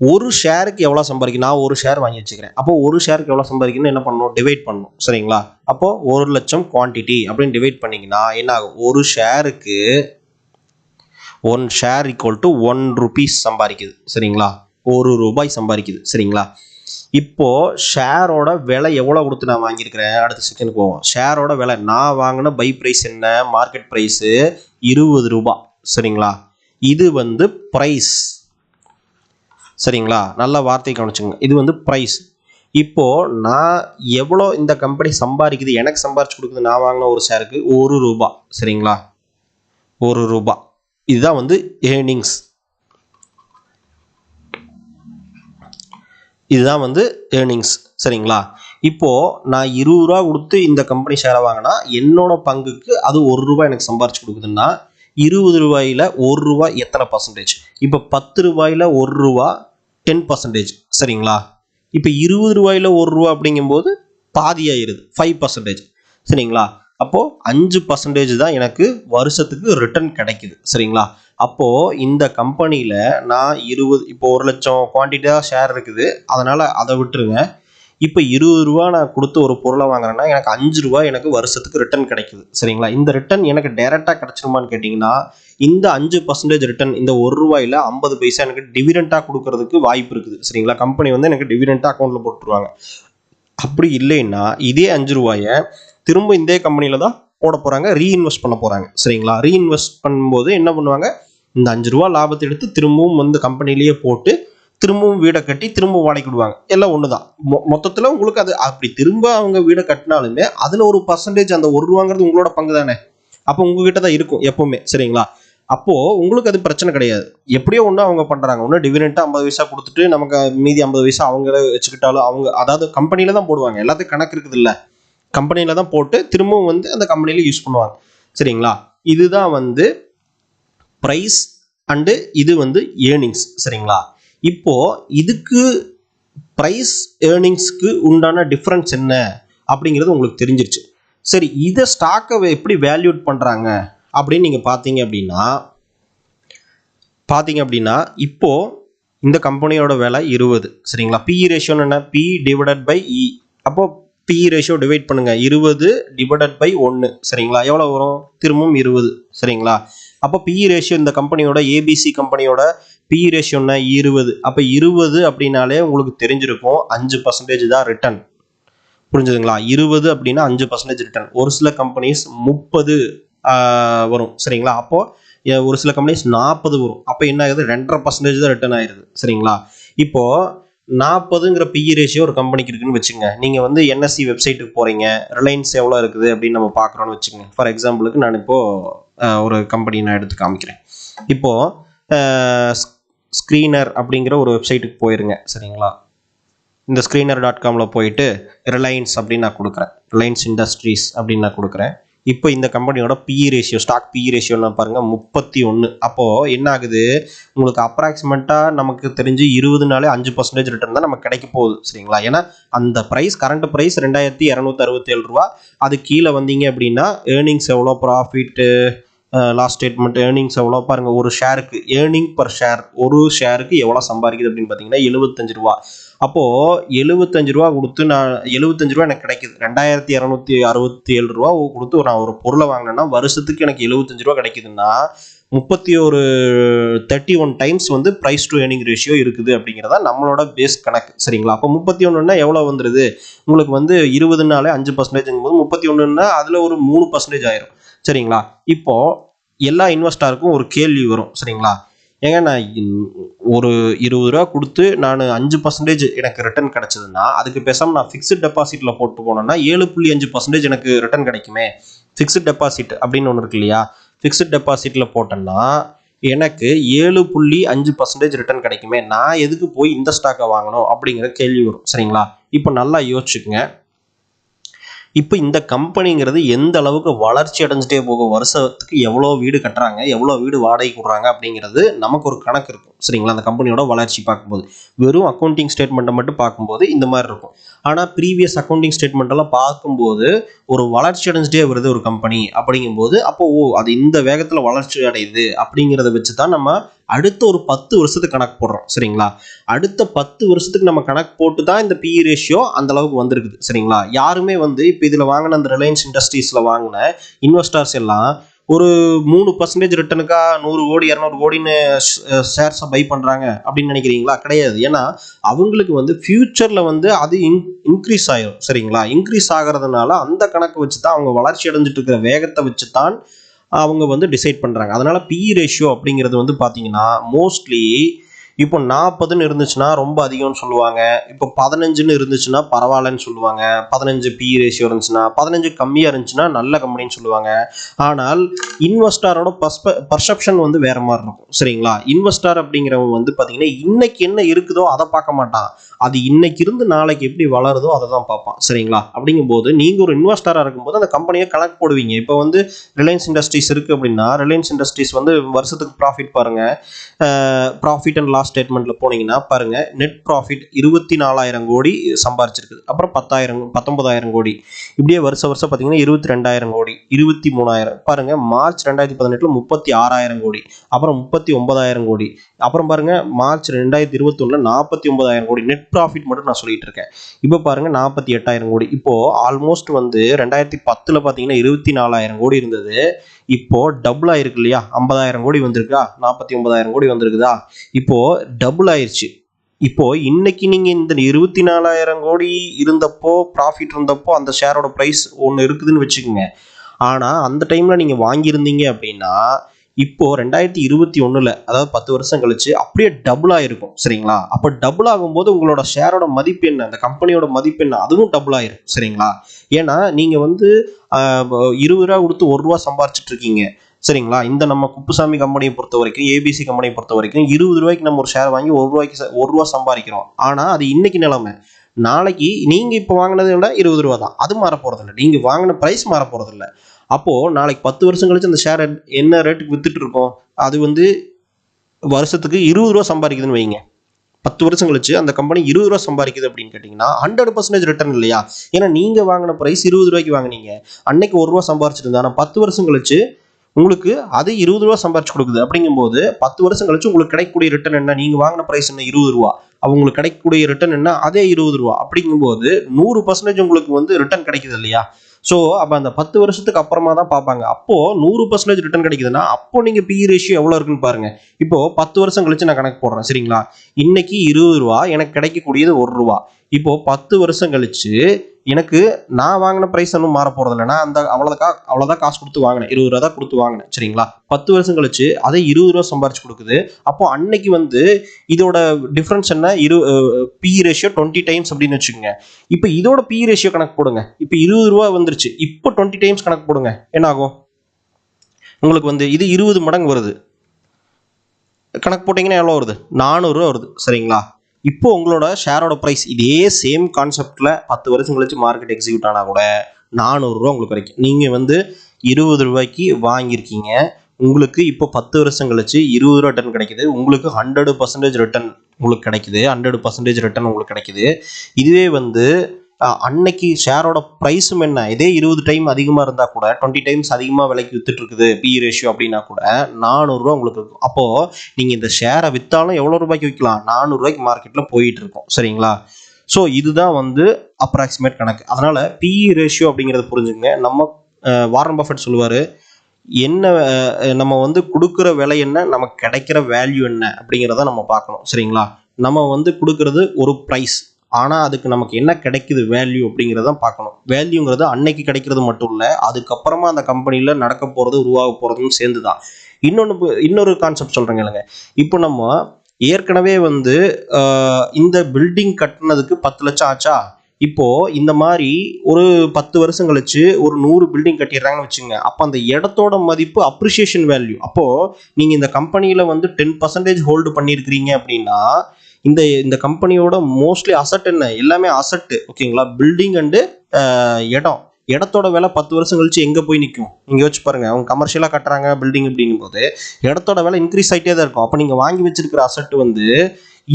ஒரு ஷேருக்கு எவ்வளோ சம்பாதிக்கும்? நான் ஒரு ஷேர் வாங்கி வச்சுக்கிறேன். அப்போ ஒரு ஷேருக்கு எவ்வளோ சம்பாதிக்கணும்னு என்ன பண்ணணும்? டிவைட் பண்ணணும். சரிங்களா, அப்போது 1 லட்சம் குவான்டிட்டி அப்படின்னு டிவைட் பண்ணிங்கன்னா என்ன ஆகும்? ஒரு ஷேருக்கு 1 ஷேர் ஈக்குவல் டு 1 ருபீஸ் சம்பாதிக்குது. சரிங்களா, 1 ரூபாய் சம்பாதிக்குது. சரிங்களா, இப்போது ஷேரோட விலை எவ்வளோ கொடுத்து நான் வாங்கியிருக்கிறேன்? அடுத்த செகண்டுக்கு போவோம். ஷேரோட விலை நான் வாங்கின பை ப்ரைஸ் என்ன? மார்க்கெட் ப்ரைஸு 20 ரூபாய். சரிங்களா, இது வந்து ப்ரைஸ். சரிங்களா, நல்ல வார்த்தை கவனிச்சுங்க, இது வந்து ப்ரைஸ். இப்போது நான் எவ்வளோ இந்த கம்பெனி சம்பாதிக்குது, எனக்கு சம்பாரிச்சு கொடுக்குது நான் வாங்கின ஒரு ஷேருக்கு? 1 ரூபா. சரிங்களா, 1 ரூபா. இதுதான் வந்து ஏர்னிங்ஸ். இதுதான் வந்து ஏர்னிங்ஸ். சரிங்களா, இப்போது நான் 20 ரூபா கொடுத்து இந்த கம்பெனி ஷேரை வாங்கினா என்னோட பங்குக்கு அது 1 ரூபாய் எனக்கு சம்பாரிச்சு கொடுக்குதுன்னா 20 ரூபாயில் 1 ரூபாய் எத்தனை பர்சன்டேஜ்? இப்போ 10 ரூபாயில் 1 ரூபா 10%. சரிங்களா, இப்போ 20 ரூபாயில் 1 ரூபா அப்படிங்கும்போது பாதியாயிருது, 5%. சரிங்களா, அப்போது 5% தான் எனக்கு வருஷத்துக்கு ரிட்டர்ன் கிடைக்குது. சரிங்களா, அப்போது இந்த கம்பெனியில் நான் இப்போ 1 லட்சம் குவான்டிட்டியாக ஷேர் இருக்குது. அதனால் அதை விட்டுருங்க. இப்போ 20 ரூபா நான் கொடுத்து ஒரு பொருளை வாங்குறேன்னா எனக்கு 5 ரூபாய் எனக்கு வருஷத்துக்கு ரிட்டர்ன் கிடைக்குது. சரிங்களா, இந்த ரிட்டர்ன் எனக்கு டைரெக்டாக கிடைச்சிருமான்னு கேட்டிங்கன்னா இந்த 5% ரிட்டர்ன், இந்த 1 ரூபாயில் 50 பைசா எனக்கு டிவிடெண்டாக கொடுக்கறதுக்கு வாய்ப்பு இருக்குது. சரிங்களா, கம்பெனி வந்து எனக்கு டிவிடெண்டாக அக்கௌண்ட்டில் போட்டுருவாங்க. அப்படி இல்லைன்னா இதே 5 ரூபாயை திரும்ப இந்த கம்பெனியில் தான் போட போகிறாங்க, ரீஇன்வெஸ்ட் பண்ண போகிறாங்க. சரிங்களா, ரீஇன்வெஸ்ட் பண்ணும்போது என்ன பண்ணுவாங்க? இந்த 5 ரூபா லாபத்தை எடுத்து திரும்பவும் வந்து கம்பெனிலேயே போட்டு திரும்பவும் வீடை கட்டி திரும்ப வாடகைக்கு விடுவாங்க. எல்லாம் ஒன்று தான். மொத்தத்தில் உங்களுக்கு அது அப்படி திரும்ப அவங்க வீடை கட்டினாலுமே அதில் ஒரு பர்சன்டேஜ், அந்த 1 ரூபாங்கிறது உங்களோட பங்கு தானே. அப்போ உங்ககிட்ட தான் இருக்கும் எப்போவுமே. சரிங்களா, அப்போது உங்களுக்கு அது பிரச்சனை கிடையாது. எப்படியோ ஒன்று அவங்க பண்ணுறாங்க. ஒன்று டிவிடெண்ட்டாக 50 பைசா கொடுத்துட்டு நமக்கு மீதி 50 பைசா அவங்களே வச்சுக்கிட்டாலும் அவங்க, அதாவது கம்பெனியில் தான் போடுவாங்க. எல்லாத்துக்கும் கணக்கு இருக்குது இல்லை, கம்பெனியில் தான் போட்டு திரும்பவும் வந்து அந்த கம்பெனியில் யூஸ் பண்ணுவாங்க. சரிங்களா, இதுதான் வந்து ப்ரைஸ் அண்டு இது வந்து ஏர்னிங்ஸ். சரிங்களா, இப்போது இதுக்கு ப்ரைஸ் ஏர்னிங்ஸ்க்கு உண்டான டிஃப்ரென்ஸ் என்ன அப்படிங்கிறது உங்களுக்கு தெரிஞ்சிருச்சு. சரி, இதை ஸ்டாக்கை எப்படி வேல்யூட் பண்ணுறாங்க அப்படின்னு நீங்கள் பார்த்தீங்க அப்படின்னா இப்போது இந்த கம்பெனியோட விலை 20. சரிங்களா, பிஇ ரேஷியோன்னு என்ன? பி டிவைடட் பை இ. அப்போது பிஇ ரேஷியோ டிவைட் பண்ணுங்கள், 20 டிவைடட் பை 1. சரிங்களா, எவ்வளோ வரும்? திரும்பவும் 20. சரிங்களா, அப்போ பிஇ ரேஷியோ இந்த கம்பெனியோட ஏபிசி கம்பெனியோட பிஇ ரேஷியோன்னா 20. அப்போ 20 அப்படின்னாலே உங்களுக்கு தெரிஞ்சிருக்கும் 5% தான் ரிட்டர்ன். புரிஞ்சுதுங்களா? 20 அப்படின்னா 5% ரிட்டர்ன். ஒரு சில கம்பெனிஸ் 30 வரும் சரிங்களா? அப்போ ஒரு சில கம்பெனிஸ் 40 வரும். அப்போ என்ன ஆகுது? 2.5% தான் ரிட்டர்ன் ஆயிருது சரிங்களா? இப்போ 40ங்கிற பிஇ ரேஷியோ ஒரு கம்பெனிக்கு இருக்குன்னு வச்சுங்க. நீங்க வந்து என்எஸ்சி வெப்சைட்டுக்கு போறீங்க. ரிலையன்ஸ் எவ்வளோ இருக்குது அப்படின்னு நம்ம பார்க்குறோம்னு வச்சுங்க. ஃபார் எக்ஸாம்பிளுக்கு நான் இப்போ ஒரு கம்பெனி நான் எடுத்து காமிக்கிறேன். இப்போ ஸ்க்ரீனர் அப்படிங்கிற ஒரு வெப்சைட்டுக்கு போயிருங்க சரிங்களா? இந்த screener.comல போயிட்டு ரிலையன்ஸ் அப்படின்னு நான் கொடுக்குறேன். ரிலையன்ஸ் இண்டஸ்ட்ரீஸ் அப்படின்னு நான் கொடுக்குறேன். இப்போ இந்த கம்பெனியோட பிஇ ரேஷியோ ஸ்டாக் பிஇ ரேஷியோன்னு பாருங்கள் 31. அப்போது என்ன ஆகுது? உங்களுக்கு அப்ராக்சிமேட்டாக நமக்கு தெரிஞ்சு 20நாலே 5% ரிட்டர்ன் தான் நமக்கு கிடைக்க போகுது சரிங்களா? ஏன்னா அந்த ப்ரைஸ் கரண்ட் ப்ரைஸ் 2267 ரூபா. அது கீழே வந்தீங்க அப்படின்னா ஏர்னிங்ஸ் எவ்வளோ, ப்ராஃபிட்டு, லாஸ்ட் ஸ்டேட்மெண்ட், ஏர்னிங்ஸ் எவ்வளோ பாருங்கள். ஒரு ஷேருக்கு ஏர்னிங் பர் ஷேர், ஒரு ஷேருக்கு எவ்வளோ சம்பாதிக்குது அப்படின்னு பார்த்தீங்கன்னா 75 ரூபா. அப்போது 75 ரூபா கொடுத்து நான் 75 ரூபா எனக்கு கிடைக்குது. 2267 ரூபா கொடுத்து நான் ஒரு பொருளை வாங்கினேன்னா வருஷத்துக்கு எனக்கு 75 ரூபா கிடைக்குதுன்னா 31 டைம்ஸ் வந்து ப்ரைஸ் டு ஏர்னிங் ரேஷியோ இருக்குது அப்படிங்கிறதா நம்மளோட பேஸ் கணக்கு சரிங்களா? அப்போ 31ன்னா எவ்வளோ வந்துடுது உங்களுக்கு? வந்து 20நாலே 5%ங்கும் போது 31ன்னா அதில் ஒரு 3% ஆயிரும் சரிங்களா? இப்போ எல்லா இன்வெஸ்டருக்கும் ஒரு கேள்வி வரும் சரிங்களா? ஏங்க நான் ஒரு 20 ரூபா கொடுத்து நான் 5% எனக்கு ரிட்டர்ன் கிடைச்சதுன்னா அதுக்கு பேசாமல் நான் ஃபிக்ஸ்ட் டெபாசிட்டில் போட்டு போனேன்னா 7.5% எனக்கு ரிட்டர்ன் கிடைக்குமே. ஃபிக்ஸ்ட் டெபாசிட் அப்படின்னு ஒன்று இருக்கு இல்லையா? ஃபிக்ஸ்ட் டெபாசிட்டில் போட்டேன்னா எனக்கு 7.5% ரிட்டர்ன் கிடைக்குமே. நான் எதுக்கு போய் இந்த ஸ்டாக்கை வாங்கணும் அப்படிங்கிற கேள்வி வரும் சரிங்களா? இப்போ நல்லா யோசிச்சுக்குங்க. இப்போ இந்த கம்பெனிங்கிறது எந்த அளவுக்கு வளர்ச்சி அடைஞ்சிட்டே போகும், வருஷத்துக்கு எவ்வளோ வீடு கட்டுறாங்க, எவ்வளோ வீடு வாடகை கொடுறாங்க அப்படிங்கிறது நமக்கு ஒரு கணக்கு இருக்கும் சரிங்களா? அந்த கம்பெனியோட வளர்ச்சி பார்க்கும்போது வெறும் அக்கௌண்டிங் ஸ்டேட்மெண்ட்டை மட்டும் பார்க்கும்போது இந்த மாதிரி இருக்கும். ஆனால் ப்ரீவியஸ் அக்கௌண்டிங் ஸ்டேட்மெண்ட்டெல்லாம் பார்க்கும்போது ஒரு வளர்ச்சி அடைஞ்சிட்டே வருது ஒரு கம்பெனி அப்படிங்கும்போது அப்போ அது இந்த வேகத்தில் வளர்ச்சி அடையுது அப்படிங்கிறத வச்சு தான் நம்ம அடுத்த ஒரு 10 வருஷத்துக்கு கணக்கு போடுறோம் சரிங்களா? அடுத்த 10 வருஷத்துக்கு நம்ம கணக்கு போட்டு தான் இந்த பிஇ ரேஷியோ அந்த அளவுக்கு வந்திருக்குது சரிங்களா? யாருமே வந்து இப்போ இதில் வாங்கின அந்த ரிலையன்ஸ் இண்டஸ்ட்ரீஸில் வாங்கின இன்வெஸ்டர்ஸ் எல்லாம் ஒரு 3% ரிட்டனுக்கா 100 கோடி 200 கோடின்னு ஷேர்ஸை பை பண்ணுறாங்க அப்படின்னு நினைக்கிறீங்களா? கிடையாது. ஏன்னா அவங்களுக்கு வந்து ஃபியூச்சரில் வந்து அது இன்க்ரீஸ் ஆயிரும் சரிங்களா? இன்க்ரீஸ் ஆகிறதுனால அந்த கணக்கு வச்சு தான் அவங்க வளர்ச்சி அடைஞ்சிட்டு இருக்கிற வேகத்தை வச்சு தான் அவங்க வந்து டிசைட் பண்ணுறாங்க. அதனால் பிஇ ரேஷியோ அப்படிங்கிறது வந்து பார்த்தீங்கன்னா மோஸ்ட்லி இப்போ 40ன்னு இருந்துச்சுன்னா ரொம்ப அதிகம்னு சொல்லுவாங்க. இப்போ 15ன்னு இருந்துச்சுன்னா பரவாயில்லன்னு சொல்லுவாங்க. 15 பிஇ ரேஷியோ இருந்துச்சுன்னா, 15 கம்மியாக இருந்துச்சுன்னா நல்ல கம்பெனின்னு சொல்லுவாங்க. ஆனால் இன்வெஸ்டரோட பர்செப்ஷன் வந்து வேற மாதிரி இருக்கும் சரிங்களா? இன்வெஸ்டர் அப்படிங்கிறவங்க வந்து பார்த்தீங்கன்னா இன்னைக்கு என்ன இருக்குதோ அதை பார்க்க மாட்டான். அது இன்னைக்கு இருந்து நாளைக்கு எப்படி வளருதோ அதை தான் பார்ப்பான் சரிங்களா? அப்படிங்கும்போது நீங்கள் ஒரு இன்வெஸ்டராக இருக்கும்போது அந்த கம்பெனியை கணக்கு போடுவீங்க. இப்போ வந்து ரிலையன்ஸ் இண்டஸ்ட்ரீஸ் இருக்குது அப்படின்னா ரிலையன்ஸ் இண்டஸ்ட்ரீஸ் வந்து வருஷத்துக்கு ப்ராஃபிட் பாருங்கள். ப்ராஃபிட் அண்ட் லாஸ் ஸ்டேட்மெண்ட்டில் போனீங்கன்னா பாருங்கள், நெட் ப்ராஃபிட் 24,000 கோடி சம்பாரிச்சிருக்குது. அப்புறம் 19,000 கோடி இப்படியே வருஷம் பார்த்தீங்கன்னா 22,000 கோடி, 23,000 பாருங்கள். மார்ச் 2018 36,000 கோடி, அப்புறம் 39,000 கோடி, அப்புறம் பாருங்கள் மார்ச் 2021 49,000 கோடி. நெட் ப்ராஃபிட் மட்டும் நான் சொல்லிட்டு இருக்கேன். இப்போ பாருங்கள் 48,000 கோடி. இப்போது ஆல்மோஸ்ட் வந்து 2010 பார்த்தீங்கன்னா 24,000 கோடி இருந்தது. இப்போ டபுள் ஆயிருக்கு இல்லையா? 50,000 கோடி வந்திருக்கா? 49,000 கோடி வந்திருக்குதா? இப்போ டபுள் ஆயிடுச்சு. இப்போ இன்னைக்கு நீங்க இந்த 24,000 கோடி இருந்தப்போ ப்ராஃபிட் இருந்தப்போ அந்த ஷேரோட ப்ரைஸ் ஒன்று இருக்குதுன்னு வச்சுக்கோங்க. ஆனால் அந்த டைம்ல நீங்க வாங்கியிருந்தீங்க அப்படின்னா இப்போ 2021 அதாவது 10 வருஷம் கழிச்சு அப்படியே டபுள் ஆயிருக்கும் சரிங்களா? அப்போ டபுள் ஆகும்போது உங்களோட ஷேரோட மதிப்பு என்ன, அந்த கம்பெனியோட மதிப்பு என்ன, அதுவும் டபுள் ஆயிரும் சரிங்களா? ஏன்னா நீங்க வந்து 20 ரூபா கொடுத்து 1 ரூபா சம்பாரிச்சிட்டு இருக்கீங்க சரிங்களா? இந்த நம்ம குப்புசாமி கம்பெனியை பொறுத்த வரைக்கும், ஏபிசி கம்பெனியை பொறுத்த வரைக்கும் 20 ரூபாய்க்கு நம்ம ஒரு ஷேர் வாங்கி 1 ரூபா சம்பாதிக்கிறோம். ஆனால் அது இன்னைக்கு நிலைமை. நாளைக்கு நீங்க இப்போ வாங்கினதை விட 20 ரூபா தான். அது மாற போறதில்லை. நீங்க வாங்கின பிரைஸ் மாற போறதில்லை. அப்போ நாளைக்கு 10 வருஷம் கழிச்சு அந்த ஷேர் என்ன ரேட்டுக்கு வித்துட்டு இருக்கோம், அது வந்து வருஷத்துக்கு 20 ரூபா சம்பாதிக்குதுன்னு வைங்க. 10 வருஷம் கழிச்சு அந்த கம்பெனி 20 ரூபா சம்பாதிக்குது அப்படின்னு கேட்டிங்கன்னா 100% ரிட்டர்ன் இல்லையா? ஏன்னா நீங்க வாங்கின பிரைஸ் 20 ரூபாய்க்கு வாங்கினீங்க, அன்னைக்கு 1 ரூபா சம்பாரிச்சிருந்தா, ஆனால் 10 வருஷம் கழிச்சு உங்களுக்கு அது 20 ரூபா சம்பாரிச்சு கொடுக்குது. அப்படிங்கும்போது 10 வருஷம் கழிச்சு உங்களுக்கு கிடைக்கக்கூடிய ரிட்டர்ன் என்ன? நீங்க வாங்கின பிரைஸ் என்ன? 20 ரூபா. அவங்களுக்கு கிடைக்கக்கூடிய ரிட்டர்ன் என்ன? அதே 20 ரூபா. அப்படிங்கும்போது 100% உங்களுக்கு வந்து ரிட்டர்ன் கிடைக்குது இல்லையா? ஸோ அப்போ அந்த 10 வருஷத்துக்கு அப்புறமா தான் பார்ப்பாங்க. அப்போ 100% ரிட்டர்ன் கிடைக்குதுன்னா அப்போ நீங்க பிஇ ரேஷியோ எவ்வளோ இருக்குன்னு பாருங்க. இப்போ 10 வருஷம் கழிச்சு நான் கணக்கு போடுறேன் சரிங்களா? இன்னைக்கு 20 ரூபா எனக்கு கிடைக்கக்கூடியது 1 ரூபா. இப்போ 10 வருஷம் கழிச்சு எனக்கு நான் வாங்கின பிரைஸ் ஒன்றும் மாற போறது இல்லை. நான் அந்த அவ்வளோதான் காசு கொடுத்து வாங்கினேன், 20 ரூபா தான் கொடுத்து வாங்கினேன் சரிங்களா. 10 வருஷம் கழிச்சு அதே 20 ரூபா சம்பாரிச்சு கொடுக்குது. அப்போ அன்னைக்கு வந்து இதோட டிஃபரன்ஸ் என்ன, பி ரேஷியோ 20 டைம்ஸ் அப்படின்னு வச்சுக்கோங்க. இப்போ இதோட பி ரேஷியோ கணக்கு போடுங்க. இப்போ 20 ரூபா வந்துருச்சு, இப்போ 20 டைம்ஸ் கணக்கு போடுங்க, என்ன ஆகும் உங்களுக்கு வந்து இது 20 மடங்கு வருது. கணக்கு போட்டிங்கன்னா எவ்வளோ வருது, 400 ரூபா வருது சரிங்களா. இப்போ உங்களோட ஷேரோட ப்ரைஸ் இதே சேம் கான்செப்டில் 10 வருஷம் கழிச்சு மார்க்கெட் எக்ஸிக்யூட் ஆனால் கூட 400 ரூபா உங்களுக்கு கிடைக்கும். நீங்கள் வந்து 20 ரூபாய்க்கு வாங்கியிருக்கீங்க, உங்களுக்கு இப்போ 10 வருஷம் கழிச்சு 20 ரூபா ரிட்டர்ன் கிடைக்குது. உங்களுக்கு 100% ரிட்டர்ன் உங்களுக்கு கிடைக்குது, 100% ரிட்டர்ன் உங்களுக்கு கிடைக்குது. இதுவே வந்து அன்னைக்கு ஷேரோட ப்ரைஸும் என்ன, இதே 20 டைம் அதிகமாக இருந்தால் கூட 20 டைம்ஸ் அதிகமாக விலைக்கு வித்துட்டு இருக்குது பி ரேஷியோ அப்படின்னா கூட 400 ரூபா உங்களுக்கு இருக்கும். அப்போது நீங்கள் இந்த ஷேரை விற்றாலும் எவ்வளோ ரூபாய்க்கு விற்கலாம், 400 ரூபாய்க்கு மார்க்கெட்டில் போயிட்டு இருக்கும் சரிங்களா. ஸோ இதுதான் வந்து அப்ராக்சிமேட் கணக்கு. அதனால் பி ரேஷியோ அப்படிங்கிறத புரிஞ்சுங்க. நம்ம வாரன் பஃபெட் சொல்லுவார், என்ன நம்ம வந்து கொடுக்குற விலை என்ன, நமக்கு கிடைக்கிற வேல்யூ என்ன அப்படிங்கிறத நம்ம பார்க்கணும் சரிங்களா. நம்ம வந்து கொடுக்கறது ஒரு ப்ரைஸ், ஆனால் அதுக்கு நமக்கு என்ன கிடைக்குது வேல்யூ அப்படிங்கிறத பார்க்கணும். வேல்யூங்கிறது அன்னைக்கு கிடைக்கிறது மட்டும் இல்லை, அதுக்கப்புறமா அந்த கம்பெனியில் நடக்க போகிறது உருவாக போகிறதும் சேர்ந்து தான். இன்னொரு கான்செப்ட் சொல்கிறேங்க இல்லைங்க. இப்போ நம்ம ஏற்கனவே வந்து இந்த பில்டிங் கட்டினதுக்கு 10 லட்சம் ஆச்சா. இப்போ இந்த மாதிரி ஒரு 10 வருஷம் கழிச்சு ஒரு 100 பில்டிங் கட்டிடுறாங்கன்னு வச்சுங்க. அப்போ அந்த இடத்தோட மதிப்பு அப்ரிசியேஷன் வேல்யூ. அப்போ நீங்க இந்த கம்பெனியில வந்து 10% ஹோல்டு பண்ணியிருக்கிறீங்க அப்படின்னா இந்த கம்பெனியோட மோஸ்ட்லி அசட் என்ன, எல்லாமே அசட்டு ஓகேங்களா. பில்டிங் அண்டு இடத்தோட விலை 10 வருஷம் கழிச்சு எங்கே போய் நிற்கும், நீங்கள் யோசிச்சு பாருங்க. அவங்க கமர்ஷியலாக கட்டுறாங்க பில்டிங் அப்படிங்கும்போது இடத்தோட விலை இன்க்ரீஸ் ஆகிட்டே தான் இருக்கும். அப்போ நீங்கள் வாங்கி வச்சிருக்கிற அசட் வந்து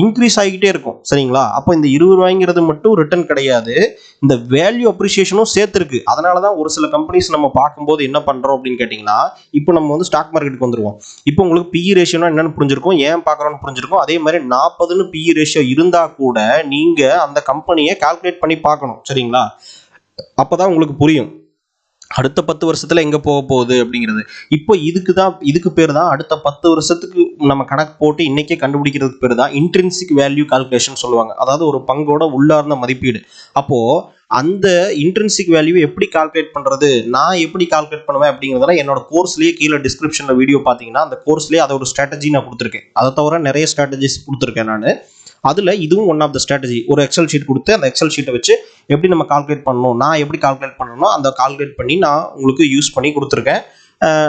இன்க்ரீஸ் ஆகிக்கிட்டே இருக்கும் சரிங்களா. அப்போ இந்த 20 ரூபாய்ங்கிறது மட்டும் ரிட்டர்ன் கிடையாது, இந்த வேல்யூ அப்ரிசியேஷனும் சேர்த்துருக்கு. அதனால தான் ஒரு சில கம்பெனிஸ் நம்ம பார்க்கும்போது என்ன பண்ணுறோம் அப்படின்னு கேட்டிங்கன்னா, இப்போ நம்ம வந்து ஸ்டாக் மார்க்கெட்டுக்கு வந்துருவோம். இப்போ உங்களுக்கு பிஇ ரேஷியோனா என்னென்னு புரிஞ்சிருக்கும், ஏன் பார்க்குறோன்னு புரிஞ்சிருக்கும். அதே மாதிரி 40ன்னு பிஇ ரேஷியோ இருந்தால் கூட நீங்கள் அந்த கம்பெனியை கால்குலேட் பண்ணி பார்க்கணும் சரிங்களா. அப்போ தான் உங்களுக்கு புரியும் அடுத்த 10 வருஷத்துல எங்க போக போகுது அப்படிங்கிறது. இப்போ இதுக்கு பேர் தான் அடுத்த 10 வருஷத்துக்கு நம்ம கணக்கு போட்டு இன்னைக்கே கண்டுபிடிக்கிறதுக்கு பேர் தான் இன்ட்ரின்சிக் வேல்யூ கால்குலேஷன் சொல்லுவாங்க. அதாவது ஒரு பங்கோட உள்ளார்ந்த மதிப்பீடு. அப்போ அந்த இன்ட்ரின்சிக் வேல்யூ எப்படி கால்குலேட் பண்றது, நான் எப்படி கால்குலேட் பண்ணுவேன் அப்படிங்கிறதுல என்னோட கோர்ஸ்லயே கீழே டிஸ்கிரிப்ஷன்ல வீடியோ பார்த்தீங்கன்னா அந்த கோர்ஸ்லயே அதோட ஸ்ட்ராட்டஜி நான் கொடுத்துருக்கேன். அதை தவிர நிறைய ஸ்ட்ராட்டஜிஸ் கொடுத்துருக்கேன் நான். அதில் இதுவும் ஒன் ஆஃப் த ஸ்ட்ராட்டஜி. ஒரு எக்ஸல் ஷீட் கொடுத்து அந்த எக்ஸல் ஷீட்டை வச்சு எப்படி நம்ம கால்குலேட் பண்ணணும், நான் எப்படி கால்குலேட் பண்ணணும் அந்த கால்குலேட் பண்ணி நான் உங்களுக்கு யூஸ் பண்ணி கொடுத்துருக்கேன்.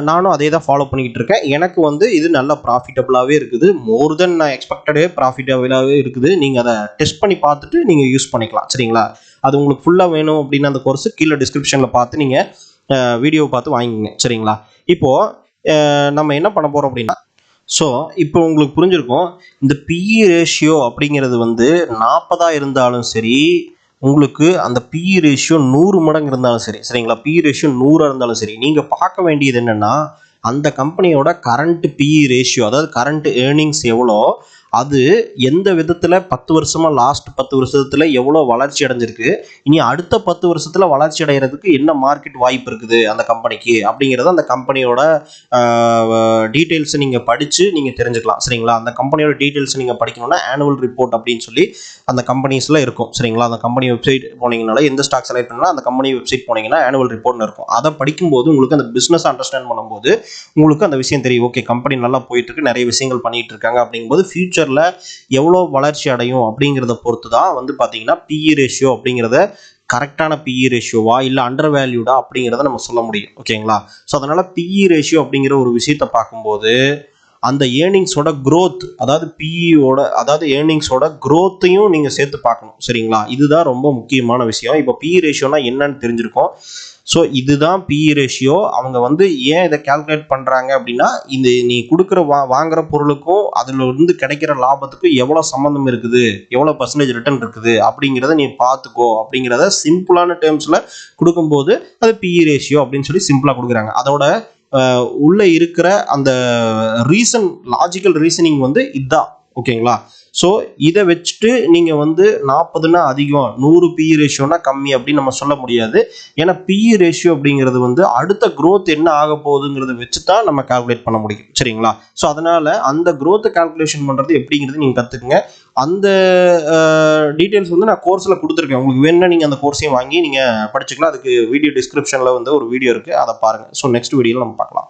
நானும் அதே தான் ஃபாலோ பண்ணிக்கிட்டு இருக்கேன். எனக்கு வந்து இது நல்ல ப்ராஃபிட்டபுளாகவே இருக்குது, மோர் தென் நான் எக்ஸ்பெக்டடே ப்ராஃபிட்டபுளாகவே இருக்குது. நீங்கள் அதை டெஸ்ட் பண்ணி பார்த்துட்டு நீங்கள் யூஸ் பண்ணிக்கலாம் சரிங்களா. அது உங்களுக்கு ஃபுல்லாக வேணும் அப்படின்னு அந்த கோர்ஸ் கீழே டிஸ்கிரிப்ஷனில் பார்த்து நீங்கள் வீடியோ பார்த்து வாங்கிங்க சரிங்களா. இப்போது நம்ம என்ன பண்ண போகிறோம் அப்படின்னா, ஸோ இப்போ உங்களுக்கு புரிஞ்சிருக்கும், இந்த பிஇ ரேஷியோ அப்படிங்கிறது வந்து 40 இருந்தாலும் சரி, உங்களுக்கு அந்த பிஇ ரேஷியோ 100 மடங்கு இருந்தாலும் சரி சரிங்களா, பிஇ ரேஷியோ 100 இருந்தாலும் சரி, நீங்கள் பார்க்க வேண்டியது என்னென்னா அந்த கம்பெனியோட கரண்ட் பிஇ ரேஷியோ, அதாவது கரண்ட் ஏர்னிங்ஸ் எவ்வளோ, அது எந்த விதத்தில் 10 வருஷமா லாஸ்ட் 10 வருஷத்தில் எவ்வளோ வளர்ச்சி அடைஞ்சிருக்கு, இனி அடுத்த 10 வருஷத்தில் வளர்ச்சி அடைகிறதுக்கு என்ன மார்க்கெட் வாய்ப்பு இருக்குது அந்த கம்பெனிக்கு அப்படிங்கிறத அந்த கம்பெனியோட டீட்டெயில்ஸை நீங்கள் படித்து நீங்கள் தெரிஞ்சுக்கலாம் சரிங்களா. அந்த கம்பெனியோட டீட்டெயில்ஸ் நீங்கள் படிக்கணும்னா ஆனுவல் ரிப்போர்ட் அப்படின்னு சொல்லி அந்த கம்பெனிஸில் இருக்கும் சரிங்களா. அந்த கம்பெனி வெப்சைட் போனீங்கனால எந்த ஸ்டாக் செலக்ட் பண்ணாலும் அந்த கம்பெனி வெப்சைட் போனீங்கன்னா ஆனுவல் ரிப்போர்ட்னு இருக்கும். அதை படிக்கும்போது உங்களுக்கு அந்த பிஸ்னஸ் அண்டர்ஸ்டாண்ட் பண்ணும்போது உங்களுக்கு அந்த விஷயம் தெரியும். ஓகே, கம்பெனி நல்லா போயிட்டு இருக்கு, நிறைய விஷயங்கள் பண்ணிட்டு இருக்காங்க அப்படிங்கும்போது ஃபியூச்சரில் எவ்வளோ வளர்ச்சி அடையும் அப்படிங்கிறத பொறுத்து தான் வந்து பார்த்தீங்கன்னா பிஇ ரேஷியோ அப்படிங்கிறத கரெக்டான பிஇ ரேஷியோவா இல்லை அண்டர் வேல்யூடா அப்படிங்கிறத நம்ம சொல்ல முடியும் ஓகேங்களா. ஸோ அதனால பிஇ ரேஷியோ அப்படிங்கிற ஒரு விஷயத்தை பார்க்கும்போது அந்த ஏர்னிங்ஸோட க்ரோத், அதாவது பிஇயோட அதாவது ஏர்னிங்ஸோட க்ரோத்தையும் நீங்கள் சேர்த்து பார்க்கணும் சரிங்களா. இதுதான் ரொம்ப முக்கியமான விஷயம். இப்போ பிஇ ரேஷியோனா என்னன்னு தெரிஞ்சிருக்கும். ஸோ இதுதான் பிஇ ரேஷியோ. அவங்க வந்து ஏன் இதை கால்குலேட் பண்ணுறாங்க அப்படின்னா, இந்த நீ கொடுக்குற வாங்குற பொருளுக்கும் அதில் இருந்து கிடைக்கிற லாபத்துக்கும் எவ்வளோ சம்மந்தம் இருக்குது, எவ்வளோ பர்சன்டேஜ் ரிட்டர்ன் இருக்குது அப்படிங்கிறத நீ பார்த்துக்கோ அப்படிங்கிறத சிம்பிளான டேர்ம்ஸில் கொடுக்கும்போது அது பிஇ ரேஷியோ அப்படின்னு சொல்லி சிம்பிளாக கொடுக்குறாங்க. அதோட உள்ள இருக்கிற அந்த ரீசன், லாஜிக்கல் ரீசனிங் வந்து இதுதான். ஓகேங்களா? ஸோ இதை வச்சுட்டு நீங்கள் வந்து 40னா அதிகம், 100 பிஇ ரேஷியோனா கம்மி அப்படின்னு நம்ம சொல்ல முடியாது. ஏன்னா பிஇ ரேஷியோ அப்படிங்கிறது வந்து அடுத்த growth என்ன ஆக போகுதுங்கிறத வச்சு தான் நம்ம கால்குலேட் பண்ண முடியும். சரிங்களா? ஸோ அதனால அந்த growth கால்குலேஷன் பண்ணுறது எப்படிங்கிறது நீங்கள் கற்றுக்குங்க. அந்த டீட்டெயில்ஸ் வந்து நான் கோர்ஸில் கொடுத்துருக்கேன். உங்களுக்கு வேணும்னா நீங்கள் அந்த கோர்ஸையும் வாங்கி நீங்கள் படிச்சுக்கலாம். அதுக்கு வீடியோ டிஸ்கிரிப்ஷனில் வந்து ஒரு வீடியோ இருக்குது, அதை பாருங்கள். ஸோ நெக்ஸ்ட் வீடியோவில் நம்ம பார்க்கலாம்.